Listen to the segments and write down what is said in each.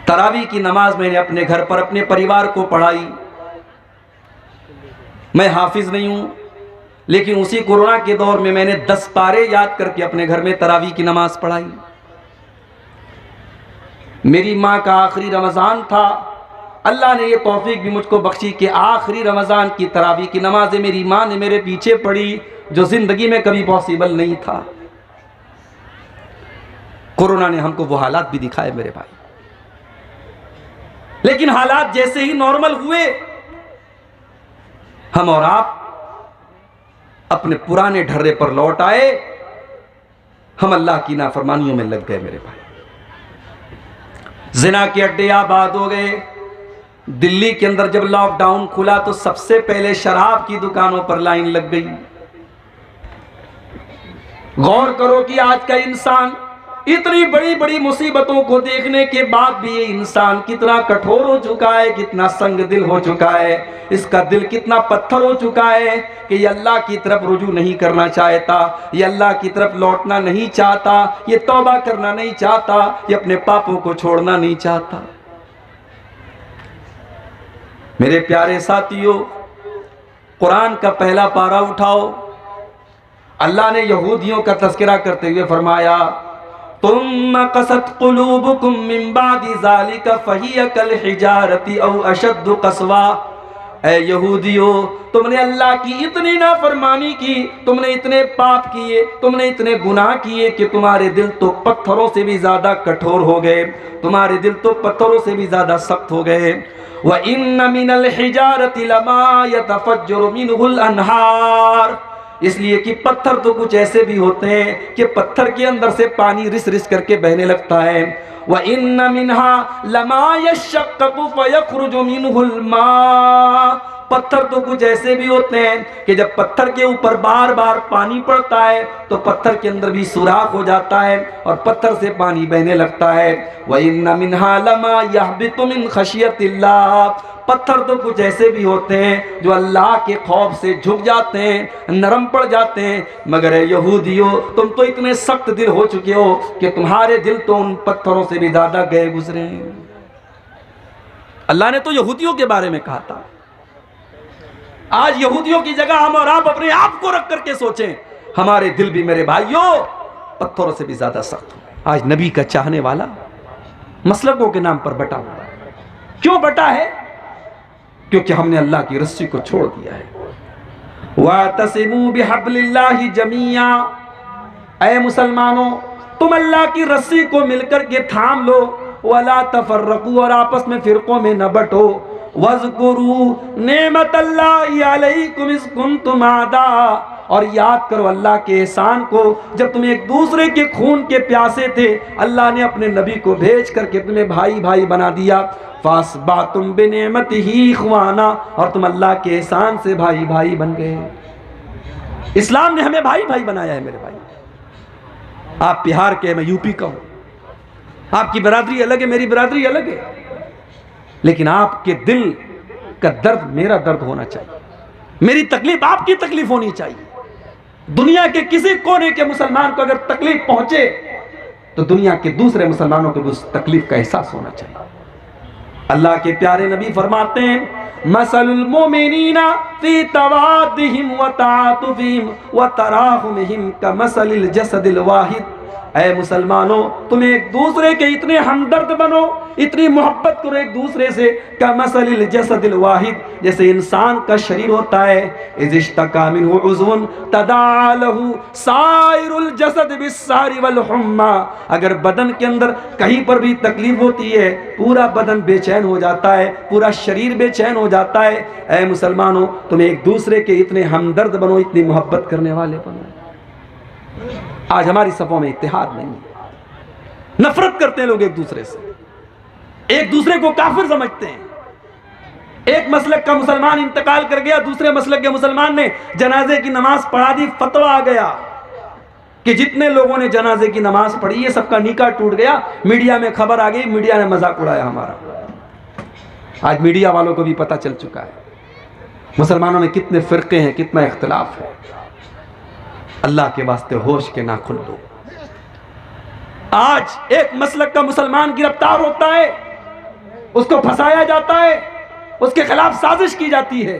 तरावी की नमाज मैंने अपने घर पर अपने परिवार को पढ़ाई। मैं हाफिज नहीं हूं, लेकिन उसी कोरोना के दौर में मैंने 10 पारे याद करके अपने घर में तरावी की नमाज पढ़ाई। मेरी माँ का आखिरी रमज़ान था, अल्लाह ने ये तौफीक भी मुझको बख्शी कि आखिरी रमज़ान की तरावी की नमाज़ें मेरी माँ ने मेरे पीछे पढ़ी, जो ज़िंदगी में कभी पॉसिबल नहीं था। कोरोना ने हमको वो हालात भी दिखाए मेरे भाई, लेकिन हालात जैसे ही नॉर्मल हुए, हम और आप अपने पुराने ढर्रे पर लौट आए। हम अल्लाह की नाफरमानियों में लग गए मेरे भाई। जिना के अड्डे आबाद हो गए। दिल्ली के अंदर जब लॉकडाउन खुला तो सबसे पहले शराब की दुकानों पर लाइन लग गई। गौर करो कि आज का इंसान इतनी बड़ी बड़ी मुसीबतों को देखने के बाद भी ये इंसान कितना कठोर हो चुका है, कितना संग दिल हो चुका है, इसका दिल कितना पत्थर हो चुका है कि ये अल्लाह की तरफ रुजू नहीं करना चाहता, ये अल्लाह की तरफ लौटना नहीं चाहता, ये तौबा करना नहीं चाहता, ये अपने पापों को छोड़ना नहीं चाहता। मेरे प्यारे साथियों, कुरान का पहला पारा उठाओ। अल्लाह ने यहूदियों का तज़किरा करते हुए फरमाया, तुम कसत कुलूबुकुम मिन बादि ज़ालिका फहिय कल हिजारति औ अशद्दु कसवा। ऐ यहूदियों, तुमने अल्लाह की इतनी नाफरमानी की, तुमने इतने पाप किए, तुमने इतने गुनाह किए कि तुम्हारे दिल तो पत्थरों से भी ज्यादा कठोर हो गए, तुम्हारे दिल तो पत्थरों से भी ज्यादा सख्त हो गए। व इन्न मिनल हिजारति लमा यतफज्जरु मिनहुल अनहार। इसलिए कि पत्थर तो कुछ ऐसे भी होते हैं कि पत्थर के अंदर से पानी रिस रिस करके बहने लगता है। व इन्न मिनहा लमा यशक्ककु फयखरुजु मिनहुल मा। पत्थर तो कुछ ऐसे भी होते हैं कि जब पत्थर के ऊपर बार बार पानी पड़ता है तो पत्थर के अंदर भी सुराख हो जाता है और पत्थर से पानी बहने लगता है। व इन्न मिनहा लमा यहबितु मिन खशियतिल्लाह। पत्थर तो कुछ ऐसे भी होते हैं जो अल्लाह के खौफ से झुक जाते हैं, नरम पड़ जाते हैं। मगर यहूदियों, तुम तो इतने सख्त दिल हो चुके हो कि तुम्हारे दिल तो उन पत्थरों से भी ज्यादा गए गुजरे हैं। अल्लाह ने तो यहूदियों के बारे में कहा था। आज यहूदियों की जगह हम और आप अपने आप को रख करके सोचें, हमारे दिल भी मेरे भाइयों पत्थरों से भी ज्यादा सख्त हो। आज नबी का चाहने वाला मसलकों के नाम पर बटा हुआ है। क्यों बटा है? क्योंकि हमने अल्लाह की रस्सी को छोड़ दिया है। वातसिमू बिहब्लिल्लाहि जमीया। ऐ मुसलमानों, तुम अल्लाह की रस्सी को मिलकर के थाम लो। वला तफर्रकू, और आपस में फिरकों में न बटो। वज़कुरू नेमतल्लाहि अलैकुम इज़ कुंतुम आदा। और याद करो अल्लाह के एहसान को, जब तुम एक दूसरे के खून के प्यासे थे, अल्लाह ने अपने नबी को भेज करके तुम्हें भाई भाई बना दिया। फासबातुम बिनेमतिही इख्वाना, और तुम अल्लाह के एहसान से भाई भाई बन गए। इस्लाम ने हमें भाई भाई बनाया है मेरे भाई। आप बिहार के, मैं यूपी का हूं, आपकी बरादरी अलग है, मेरी बरादरी अलग है, लेकिन आपके दिल का दर्द मेरा दर्द होना चाहिए, मेरी तकलीफ आपकी तकलीफ होनी चाहिए। दुनिया के किसी कोने के मुसलमान को अगर तकलीफ पहुंचे तो दुनिया के दूसरे मुसलमानों को भी उस तकलीफ का एहसास होना चाहिए। अल्लाह के प्यारे नबी फरमाते हैं, मसलुल मोमिनीना फी तवादिहिम व तातुफिहिम व तराहुमिहिम कमसलिल जसदिल वाहिद। ऐ मुसलमानों, तुम एक दूसरे के इतने हमदर्द बनो, इतनी मोहब्बत करो एक दूसरे से। कमसलिल जसदिल वाहिद, जैसे इंसान का शरीर होता है, इज़िश्तका मिन्हु उज़्वुन तदाअ लहु साइरुल जसद बिस्सारि वल हुम्मा। अगर बदन के अंदर कहीं पर भी तकलीफ होती है, पूरा बदन बेचैन हो जाता है, पूरा शरीर बेचैन हो जाता है। ऐ मुसलमानों, तुम एक दूसरे के इतने हमदर्द बनो, इतनी मोहब्बत करने वाले बनो। आज हमारी सफों में इत्तेहाद नहीं है, नफरत करते हैं लोग एक दूसरे से, एक दूसरे को काफिर समझते हैं। एक मसलक का मुसलमान इंतकाल कर गया, दूसरे मसलक के मुसलमान ने जनाजे की नमाज पढ़ा दी, फतवा आ गया कि जितने लोगों ने जनाजे की नमाज पढ़ी है सबका निकाह टूट गया। मीडिया में खबर आ गई, मीडिया ने मजाक उड़ाया हमारा। आज मीडिया वालों को भी पता चल चुका है मुसलमानों में कितने फिरके हैं, कितना इख्तिलाफ है। अल्लाह के वास्ते होश के नाखुन लो। आज एक मसलक का मुसलमान गिरफ्तार होता है, उसको फंसाया जाता है, उसके खिलाफ साजिश की जाती है।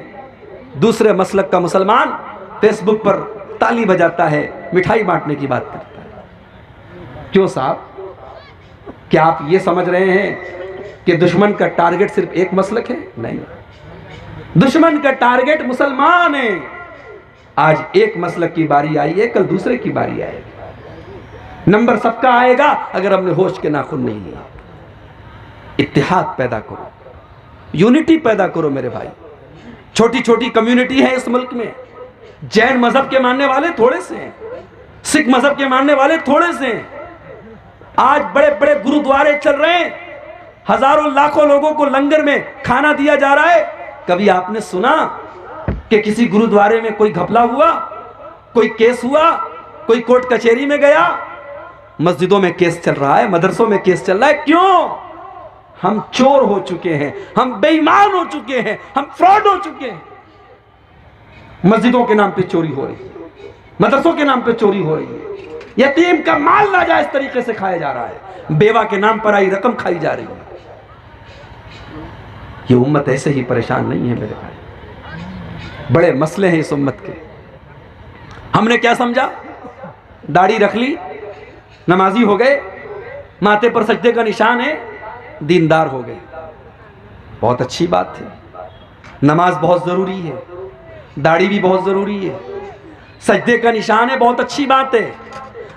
दूसरे मसलक का मुसलमान फेसबुक पर ताली बजाता है, मिठाई बांटने की बात करता है। क्यों साहब, क्या आप ये समझ रहे हैं कि दुश्मन का टारगेट सिर्फ एक मसलक है? नहीं, दुश्मन का टारगेट मुसलमान है। आज एक मसलक की बारी आई है, कल दूसरे की बारी आएगी। नंबर सबका आएगा अगर हमने होश के नाखून नहीं लिए। इत्तेहाद पैदा करो, यूनिटी पैदा करो मेरे भाई। छोटी छोटी कम्युनिटी है इस मुल्क में। जैन मजहब के मानने वाले थोड़े से हैं, सिख मजहब के मानने वाले थोड़े से हैं। आज बड़े बड़े गुरुद्वारे चल रहे हैं, हजारों लाखों लोगों को लंगर में खाना दिया जा रहा है। कभी आपने सुना कि किसी गुरुद्वारे में कोई घपला हुआ, कोई केस हुआ, कोई कोर्ट कचहरी में गया? मस्जिदों में केस चल रहा है, मदरसों में केस चल रहा है। क्यों? हम चोर हो चुके हैं, हम बेईमान हो चुके हैं, हम फ्रॉड हो चुके हैं। मस्जिदों के नाम पे चोरी हो रही है, मदरसों के नाम पे चोरी हो रही है, यतीम का माल नाजायज तरीके से खाया जा रहा है, बेवा के नाम पर आई रकम खाई जा रही है। ये उम्मत ऐसे ही परेशान नहीं है मेरे भाई, बड़े मसले हैं इस उम्मत के। हमने क्या समझा? दाढ़ी रख ली, नमाजी हो गए, माथे पर सजदे का निशान है, दीनदार हो गए। बहुत अच्छी बात है, नमाज बहुत जरूरी है, दाढ़ी भी बहुत जरूरी है, सजदे का निशान है, बहुत अच्छी बात है।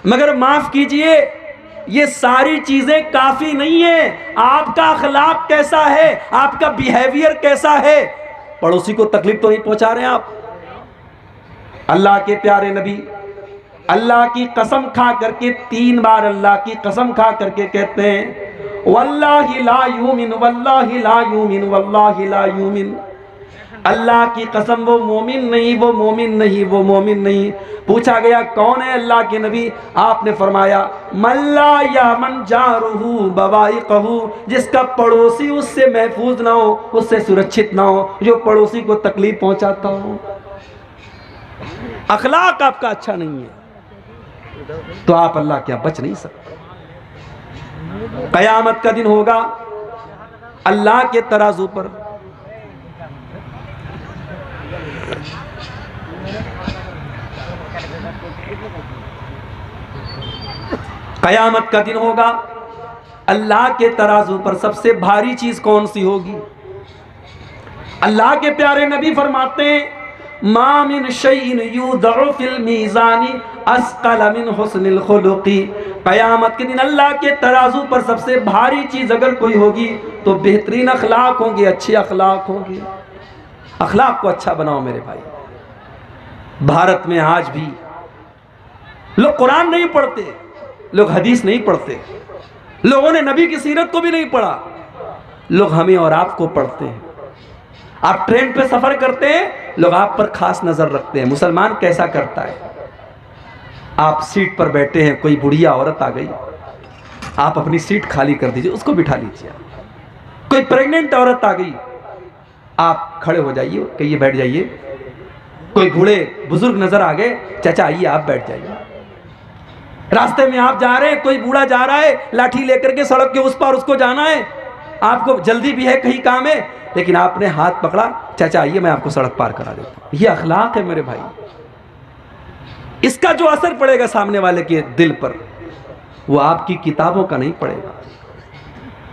मगर माफ कीजिए, ये सारी चीजें काफी नहीं है। आपका अखलाक कैसा है, आपका बिहेवियर कैसा है? पड़ोसी को तकलीफ तो नहीं पहुंचा रहे आप? अल्लाह के प्यारे नबी अल्लाह की कसम खा करके 3 बार अल्लाह की कसम खा करके कहते हैं, वल्लाहि ला युमिन, वल्लाहि ला युमिन, वल्लाहि ला युमिन। अल्लाह की कसम, वो मोमिन नहीं, वो मोमिन नहीं, वो मोमिन नहीं। पूछा गया कौन है अल्लाह के नबी? आपने फरमाया मल्ला या मन जारुहु बवाइकहु, जिसका पड़ोसी उससे महफूज ना हो, उससे सुरक्षित ना हो, जो पड़ोसी को तकलीफ पहुंचाता हो। अखलाक आपका अच्छा नहीं है तो आप अल्लाह क्या बच नहीं सकते। कयामत का दिन होगा, अल्लाह के तराजू पर कयामत का दिन होगा, अल्लाह के तराजू पर सबसे भारी चीज कौन सी होगी? अल्लाह के प्यारे नबी फरमाते हैं, मा मिन शैइन युदअ फिल मीज़ानी अस्क़ल मिन हुस्निल खुलुक़ी। क़यामत के दिन अल्लाह के तराजू पर सबसे भारी चीज अगर कोई होगी तो बेहतरीन अखलाक होंगे, अच्छे अखलाक होंगे। अखलाक को अच्छा बनाओ मेरे भाई। भारत में आज भी लोग कुरान नहीं पढ़ते, लोग हदीस नहीं पढ़ते, लोगों ने नबी की सीरत को भी नहीं पढ़ा, लोग हमें और आपको पढ़ते हैं। आप ट्रेन पे सफर करते हैं, लोग आप पर खास नजर रखते हैं। मुसलमान कैसा करता है? आप सीट पर बैठे हैं, कोई बुढ़िया औरत आ गई, आप अपनी सीट खाली कर दीजिए, उसको बिठा लीजिए। कोई प्रेग्नेंट औरत आ गई, आप खड़े हो जाइए, कहिए बैठ जाइए। कोई बूढ़े बुजुर्ग नजर आ गए, चाचा आइए आप बैठ जाइए। रास्ते में आप जा रहे हैं, कोई बूढ़ा जा रहा है लाठी लेकर के सड़क के उस पार, उसको जाना है, आपको जल्दी भी है, कहीं काम है, लेकिन आपने हाथ पकड़ा, चाचा आइए मैं आपको सड़क पार करा देता हूं। ये अखलाक है मेरे भाई। इसका जो असर पड़ेगा सामने वाले के दिल पर, वो आपकी किताबों का नहीं पड़ेगा,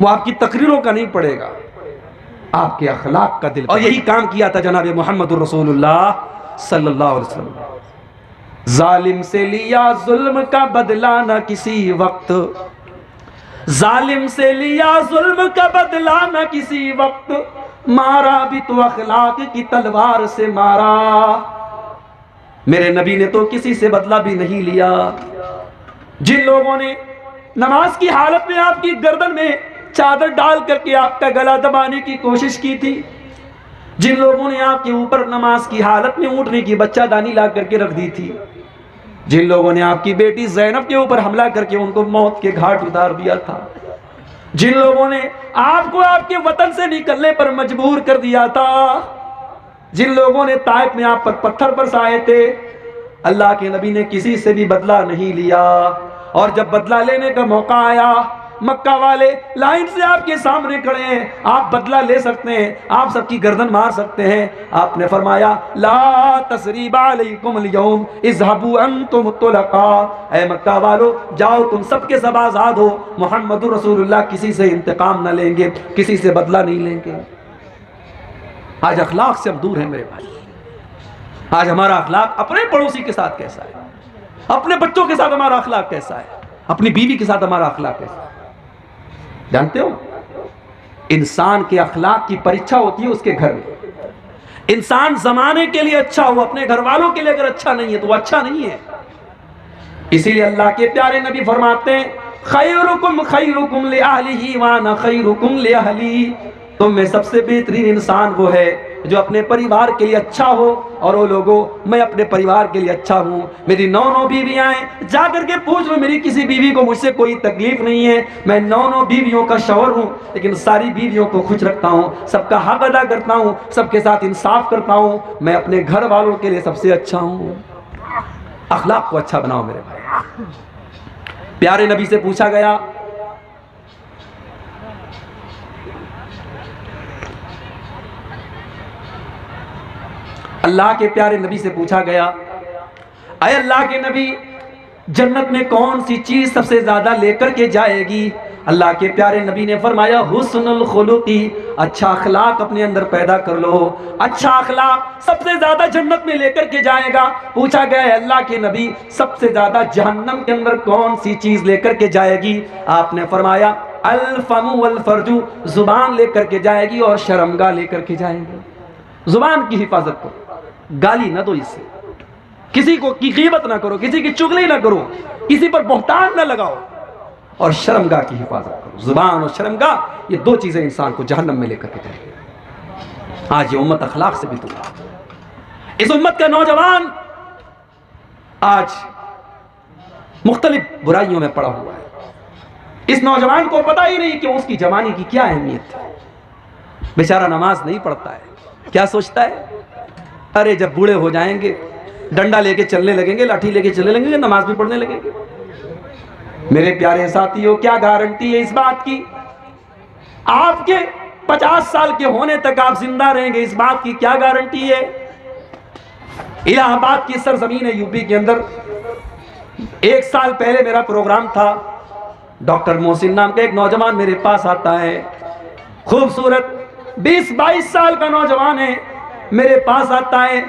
वो आपकी तकरीरों का नहीं पड़ेगा, आपके अखलाक का दिल। और यही काम किया था जनाब मोहम्मद रसूलुल्लाह सल्लल्लाहु अलैहि वसल्लम। जालिम से लिया जुल्म का बदला न किसी वक्त, जालिम से लिया जुल्म का बदला न किसी वक्त, मारा भी तो अखलाक की तलवार से मारा। मेरे नबी ने तो किसी से बदला भी नहीं लिया। जिन लोगों ने नमाज की हालत में आपकी गर्दन में चादर डाल करके आपका गला दबाने की कोशिश की थी, जिन लोगों ने आपके ऊपर नमाज की हालत में ऊँटने की बच्चादानी ला करके रख दी थी, जिन लोगों ने आपकी बेटी ज़ैनब के ऊपर हमला करके उनको मौत के घाट उतार दिया था, जिन लोगों ने आपको आपके वतन से निकलने पर मजबूर कर दिया था, जिन लोगों ने ताइफ में आप पर पत्थर बरसाए थे, अल्लाह के नबी ने किसी से भी बदला नहीं लिया। और जब बदला लेने का मौका आया, मक्का वाले लाइन से आपके सामने खड़े हैं, आप बदला ले सकते हैं, आप सबकी गर्दन मार सकते हैं। आपने फरमाया ला तसरीबा अलैकुम अल-यौम इज़हबू अंतुम तुलका, ऐ मक्का वालों जाओ तुम सबके सब आजाद हो, मुहम्मदुर रसूलुल्लाह किसी से इंतकाम न लेंगे, किसी से बदला नहीं लेंगे। आज अखलाक से हम दूर हैं मेरे भाई। आज हमारा अखलाक अपने पड़ोसी के साथ कैसा है, अपने बच्चों के साथ हमारा अखलाक कैसा है, अपनी बीवी के साथ हमारा अखलाक कैसा है। जानते हो इंसान के अखलाक की परीक्षा होती है उसके घर में। इंसान जमाने के लिए अच्छा हो, अपने घर वालों के लिए अगर अच्छा नहीं है तो वो अच्छा नहीं है। इसीलिए अल्लाह के प्यारे नबी फरमाते हैं खैरुकुम li ahlihi व अना खैरुकुम li ahली, तुम में सबसे बेहतरीन इंसान वो है जो अपने परिवार के लिए अच्छा हो, और वो लोगों मैं अपने परिवार के लिए अच्छा हूँ। मेरी 9 बीवियाँ हैं, जा करके पूछ लो मेरी किसी बीवी को मुझसे कोई तकलीफ नहीं है। मैं 9 बीवियों का शौहर हूँ, लेकिन सारी बीवियों को खुश रखता हूँ, सबका हक अदा करता हूँ, सबके साथ इंसाफ करता हूँ। मैं अपने घर वालों के लिए सबसे अच्छा हूँ। अखलाक को अच्छा बनाओ मेरे भाई। प्यारे नबी से पूछा गया अल्लाह के प्यारे नबी से पूछा गया अय अल्लाह के नबी जन्नत में कौन सी चीज सबसे ज्यादा लेकर के जाएगी। अल्लाह के प्यारे नबी ने फरमाया हुस्नुल खुलुकी, अच्छा अखलाक अपने अंदर पैदा कर लो। अच्छा अखलाक सबसे ज्यादा जन्नत में लेकर के जाएगा। पूछा गया अल्लाह के नबी सबसे ज्यादा जहन्नम के अंदर कौन सी चीज लेकर के जाएगी। आपने फरमाया अल फमु वल फर्जु, जुबान लेकर के जाएगी और शर्मगाह लेकर के जाएगी। जुबान की हिफाजत करो, गाली ना दो, इससे किसी को की ग़ीबत ना करो, किसी की चुगली ना करो, किसी पर बहतान ना लगाओ, और शर्मगाह की हिफाजत करो। जुबान और शर्मगाह ये 2 चीजें इंसान को जहन्नम में लेकर के जाएंगे। आज ये उम्मत अखलाक से भी दूर है। इस उम्मत का नौजवान आज मुख्तलिफ बुराइयों में पड़ा हुआ है। इस नौजवान को पता ही नहीं कि उसकी जवानी की क्या अहमियत है। बेचारा नमाज नहीं पढ़ता है, क्या सोचता है अरे जब बूढ़े हो जाएंगे डंडा लेके चलने लगेंगे, लाठी लेके चलने लगेंगे, नमाज भी पढ़ने लगेंगे। मेरे प्यारे साथियों क्या गारंटी है इस बात की आपके 50 साल के होने तक आप जिंदा रहेंगे, इस बात की क्या गारंटी है। इलाहाबाद की सरजमीन है यूपी के अंदर, 1 साल पहले मेरा प्रोग्राम था। डॉक्टर मोहसिन नाम का एक नौजवान मेरे पास आता है, खूबसूरत 20-22 साल का नौजवान है, मेरे पास आता है,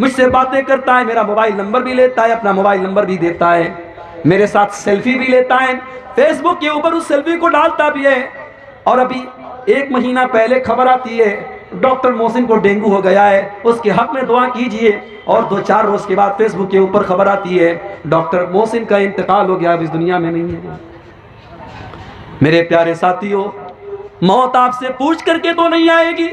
मुझसे बातें करता है, मेरा मोबाइल नंबर भी लेता है, अपना मोबाइल नंबर भी देता है, मेरे साथ सेल्फी भी लेता है, फेसबुक के ऊपर उस सेल्फी को डालता भी है। और अभी 1 महीना पहले खबर आती है डॉक्टर मोहसिन को डेंगू हो गया है, उसके हक में दुआ कीजिए। और 2-4 रोज के बाद फेसबुक के ऊपर खबर आती है डॉक्टर मोहसिन का इंतकाल हो गया, अब इस दुनिया में नहीं है। मेरे प्यारे साथियों मौत आपसे पूछ करके तो नहीं आएगी।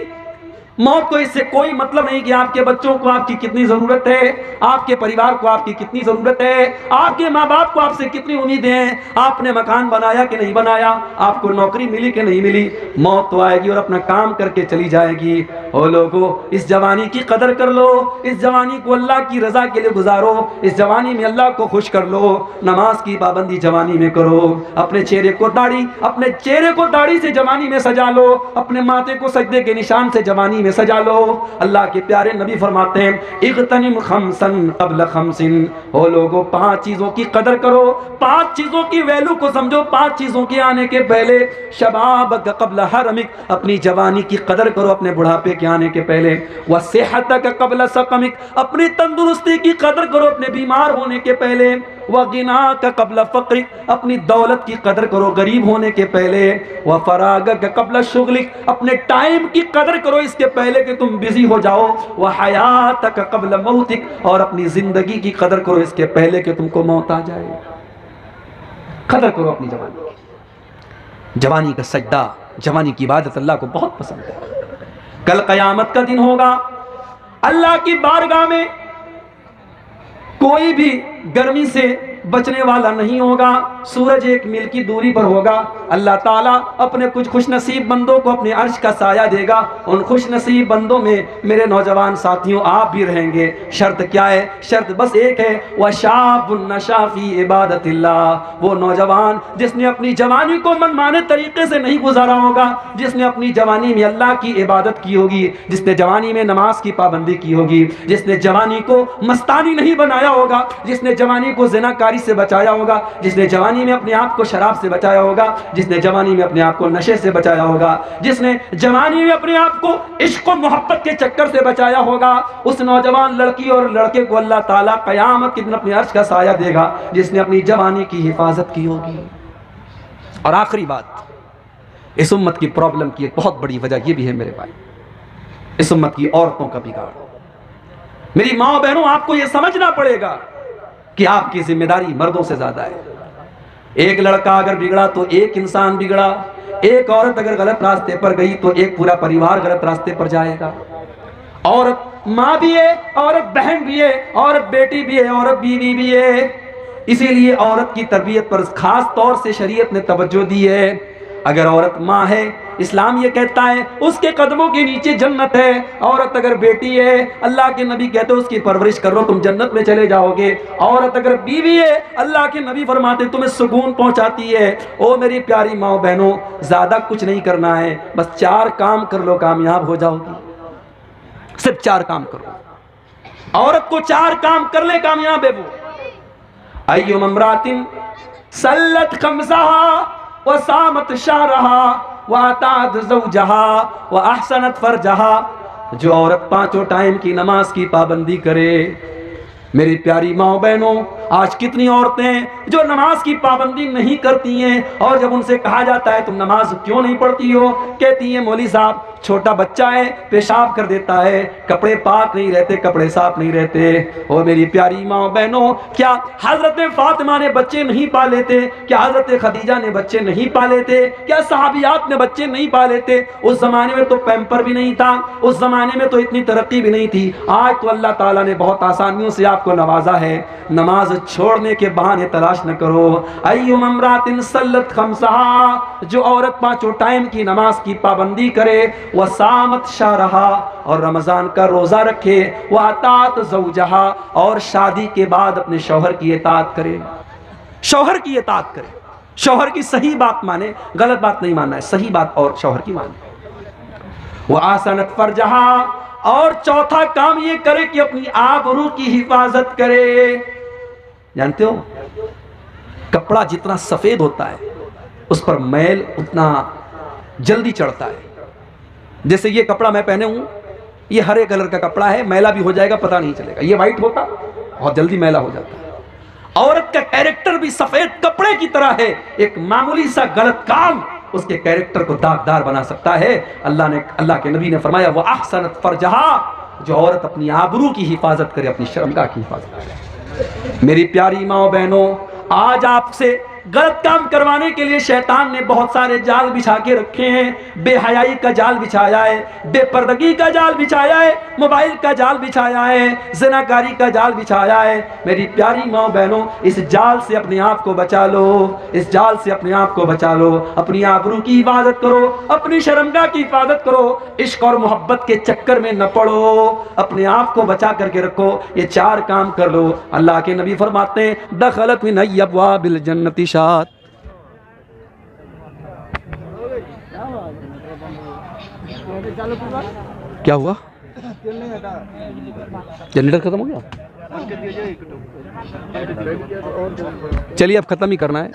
मौत को इससे कोई मतलब नहीं कि आपके बच्चों को आपकी कितनी जरूरत है, आपके परिवार को आपकी कितनी जरूरत है, आपके माँ बाप को आपसे कितनी उम्मीदें हैं, आपने मकान बनाया कि नहीं बनाया, आपको नौकरी मिली कि नहीं मिली। मौत तो आएगी और अपना काम करके चली जाएगी। ओ लोगों इस जवानी की कदर कर लो, इस जवानी को अल्लाह की रजा के लिए गुजारो, इस जवानी में अल्लाह को खुश कर लो। नमाज की पाबंदी जवानी में करो, अपने चेहरे को दाढ़ी से जवानी में सजा लो, अपने माथे को सजदे के निशान से जवानी सजा लो। अल्लाह के प्यारे नबी फरमाते हैं इग़तनिम खमसन क़ब्ल खमसिन, ओ लोगों 5 चीजों की कदर करो, 5 चीजों की वैल्यू को समझो, 5 चीजों के आने के पहले। शबाबक क़ब्ल हरमिक, अपनी जवानी की कदर करो अपने बुढ़ापे के आने के पहले। व सेहतक क़ब्ल सकमिक, अपनी तंदुरुस्ती की कदर करो अपने बीमार होने के पहले। व गिनाक क़ब्ल फ़क़्रिक, अपनी दौलत की कदर करो गरीब होने के पहले। व फ़रागक क़ब्ल शुग़लिक, अपने टाइम की कदर करो इसके पहले कि तुम बिजी हो जाओ। व हयातक क़ब्ल मौतिक, और अपनी जिंदगी की कदर करो इसके पहले कि तुमको मौत आ जाए। कदर करो अपनी जवानी। जवानी का सजदा, जवानी की इबादत अल्लाह को बहुत पसंद है। कल क़यामत का दिन होगा, अल्लाह की बारगाह में कोई भी गर्मी से बचने वाला नहीं होगा। सूरज 1 मील की दूरी पर होगा। अल्लाह ताला अपने कुछ खुशनसीब बंदों को अपने अर्श का साया देगा। उन खुशनसीब बंदों में मेरे नौजवान साथियों आप भी रहेंगे। शर्त क्या है? शर्त बस एक है, वशाबुन नशा फी इबादतिल्लाह। वो नौजवान जिसने अपनी जवानी को मनमाने तरीके से नहीं गुजारा होगा, जिसने अपनी जवानी में अल्लाह की इबादत की होगी, जिसने जवानी में नमाज की पाबंदी की होगी, जिसने जवानी को मस्तानी नहीं बनाया होगा, जिसने जवानी को ज़िनाकारी से बचाया होगा, जिसने जवानी में अपने आप को शराब से बचाया होगा, जिसने जवानी में अपने आप को नशे से बचाया होगा, जिसने जवानी में अपने आप को इश्क और मोहब्बत के चक्कर से बचाया होगा, उस नौजवान लड़की और लड़के को अल्लाह ताला क़यामत के दिन अपने अर्श का साया देगा, जिसने अपनी जवानी की हिफाजत की होगी। और आखिरी बात, इस उम्मत की प्रॉब्लम की एक बहुत बड़ी वजह यह भी है मेरे भाई, इस उम्मत की औरतों का बिगाड़। मेरी माँ बहनों, आपको यह समझना पड़ेगा कि आपकी जिम्मेदारी मर्दों से ज्यादा है। एक लड़का अगर बिगड़ा तो एक इंसान बिगड़ा, एक औरत अगर गलत रास्ते पर गई तो एक पूरा परिवार गलत रास्ते पर जाएगा। औरत माँ भी है, औरत बहन भी है, औरत बेटी भी है, औरत बीवी भी है। इसीलिए औरत की तरबियत पर खास तौर से शरीयत ने तवज्जो दी है। अगर औरत माँ है, इस्लाम ये कहता है उसके कदमों के नीचे जन्नत है। औरत अगर बेटी है, अल्लाह के नबी कहते हैं उसकी परवरिश करो तुम जन्नत में चले जाओगे। औरत अगर बीवी है, अल्लाह के नबी फरमाते तुम्हें सुकून पहुंचाती है। ओ मेरी प्यारी माँ बहनों, ज्यादा कुछ नहीं करना है, बस 4 काम कर लो, कामयाब हो जाओगी। सिर्फ 4 काम करो। औरत को 4 काम कर ले, कामयाब है वो। अय्युम अमरातिन सल्लत खम्सहा व सामत शारहा व अतात ज़ौजहा व अहसनत फरजहा। जो औरत 5 टाइम की नमाज की पाबंदी करे। मेरी प्यारी माँ बहनों, आज कितनी औरतें जो नमाज की पाबंदी नहीं करती हैं, और जब उनसे कहा जाता है तुम नमाज क्यों नहीं पढ़ती हो, कहती हैं मौली साहब छोटा बच्चा है, पेशाब कर देता है, कपड़े पाक नहीं रहते, कपड़े साफ नहीं रहते। और मेरी प्यारी माँ बहनों, क्या हजरत फातिमा ने बच्चे नहीं पाले थे? क्या हजरत खदीजा ने बच्चे नहीं पाले थे? क्या सहाबियात ने बच्चे नहीं पाले थे? उस जमाने में तो पैम्पर भी नहीं था, उस जमाने में तो इतनी तरक्की भी नहीं थी। आज तो अल्लाह ताला ने बहुत आसानियों से आपको नवाजा है। नमाज छोड़ने के बहाने तलाश न करो। अय्युम अमरातिन सल्लत खम्सहा, जो औरत 5 टाइम की नमाज की पाबंदी करे, वह सामत शारहा, और रमजान का रोजा रखे, वह अतात ज़ौजहा, और शादी के बाद अपने शौहर की इताअत करे। शौहर की इताअत करे, शौहर की सही बात माने, गलत बात नहीं मानना है, सही बात और शौहर की माने। वह आसनत फरजहा, और चौथा काम ये करे कि अपनी आबरू की हिफाजत करे। जानते हो, कपड़ा जितना सफेद होता है उस पर मैल उतना जल्दी चढ़ता है। जैसे ये कपड़ा मैं पहने हूं, ये हरे कलर का कपड़ा है, मैला भी हो जाएगा पता नहीं चलेगा। ये वाइट होता बहुत जल्दी मैला हो जाता है। औरत का कैरेक्टर भी सफेद कपड़े की तरह है। एक मामूली सा गलत काम उसके कैरेक्टर को दागदार बना सकता है। अल्लाह के नबी ने फरमाया वो अहसनत फरजहा, जो औरत अपनी आबरू की हिफाजत करे, अपनी शर्मगाह की हिफाजत करे। मेरी प्यारी माँ बहनों, आज आपसे गलत काम करवाने के लिए शैतान ने बहुत सारे जाल बिछा के रखे हैं। बेहयाई का जाल बिछाया है, बेपर्दगी का जाल बिछाया है, मोबाइल का जाल बिछाया है, ज़िनाकारी का जाल बिछाया है। मेरी प्यारी माँ बहनों, इस जाल से अपने आप को बचा लो, इस जाल से अपने आप को बचा लो। अपनी आबरू की हिफाजत करो, अपनी शर्मगाह की हिफाजत करो, इश्क और मोहब्बत के चक्कर में न पड़ो, अपने आप को बचा करके रखो। ये 4 काम कर लो। अल्लाह के नबी फरमाते हैं दखलत मिन अब्वाबिल जन्नति शात। क्या हुआ? जनरेटर खत्म हो गया? चलिए अब खत्म ही करना है।